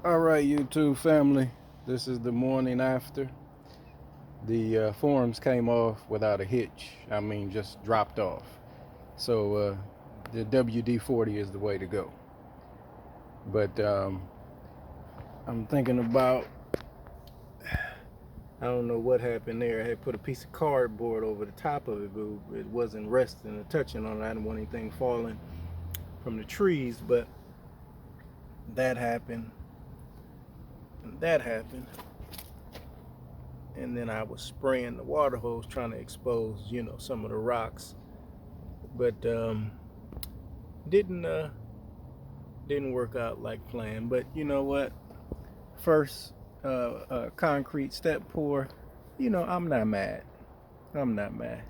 All right, YouTube family. This is the morning after. The forums came off without a hitch. I mean, just dropped off. So the WD-40 is the way to go. But I'm thinking about, I don't know what happened there. I had put a piece of cardboard over the top of it, but it wasn't resting or touching on it. I didn't want anything falling from the trees, but that happened. And that happened. And then I was spraying the water hose trying to expose, some of the rocks, but didn't uh, didn't work out like planned. But you know what? First concrete step pour. I'm not mad. I'm not mad.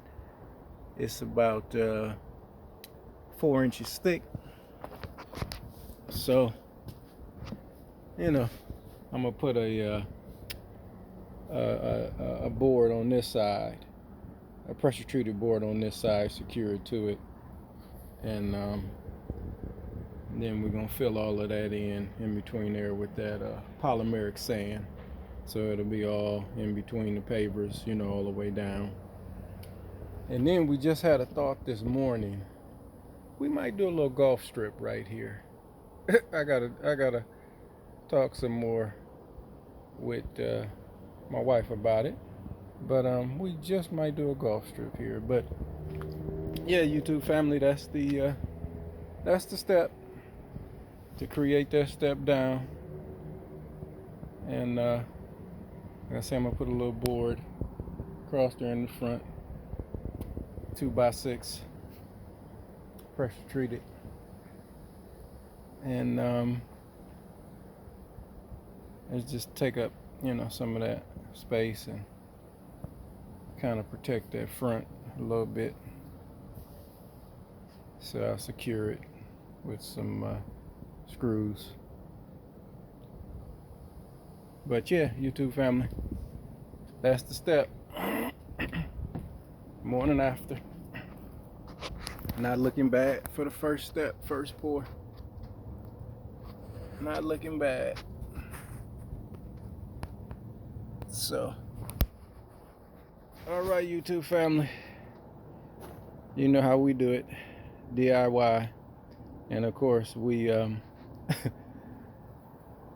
It's about 4 inches thick, so you know I'm gonna put a board on this side, a pressure treated board on this side, secure it to it, and then we're gonna fill all of that in between there with that polymeric sand, so it'll be all in between the pavers, all the way down. And then we just had a thought this morning. We might do a little golf strip right here. I gotta talk some more with my wife about it, but we just might do a golf strip here. But yeah, YouTube family, that's the step to create that step down. And like I say, I'm gonna put a little board across there in the front, 2x6, pressure treated, and it's just take up, some of that space and kind of protect that front a little bit. So I'll secure it with some screws. But yeah, YouTube family, that's the step. Morning after. Not looking bad for the first step, first pour. Not looking bad. So, all right, YouTube family. You know how we do it, DIY, and of course we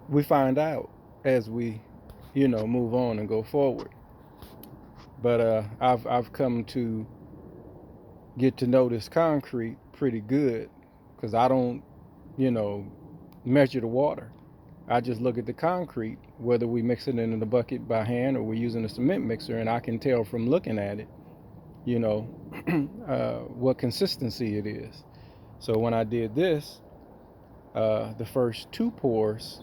we find out as we, move on and go forward. But I've come to get to know this concrete pretty good because I don't, measure the water. I just look at the concrete, whether we mix it in the bucket by hand or we're using a cement mixer, and I can tell from looking at it, you know, what consistency it is. So when I did this, the first two pours,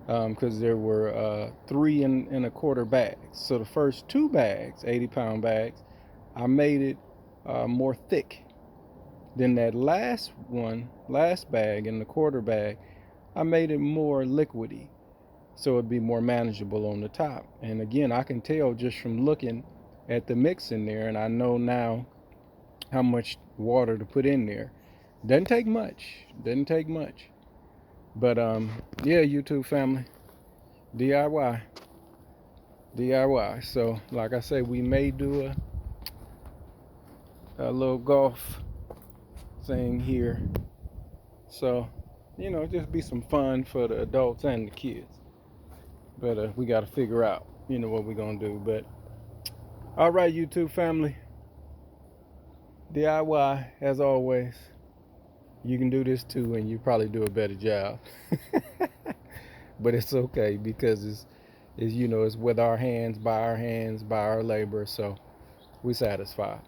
because there were 3 1/4 bags. So the first two bags, 80-pound bags, I made it more thick. Then that last bag in the quarter bag, I made it more liquidy, so it'd be more manageable on the top. And again, I can tell just from looking at the mix in there, and I know now how much water to put in there. Doesn't take much. Doesn't take much. But yeah, YouTube family, DIY, DIY. So like I say, we may do a little golf thing here. So just be some fun for the adults and the kids. But we got to figure out, what we're gonna do. But all right, YouTube family, DIY as always. You can do this too, and you probably do a better job. But it's okay because it's with our hands, by our labor. So we satisfied.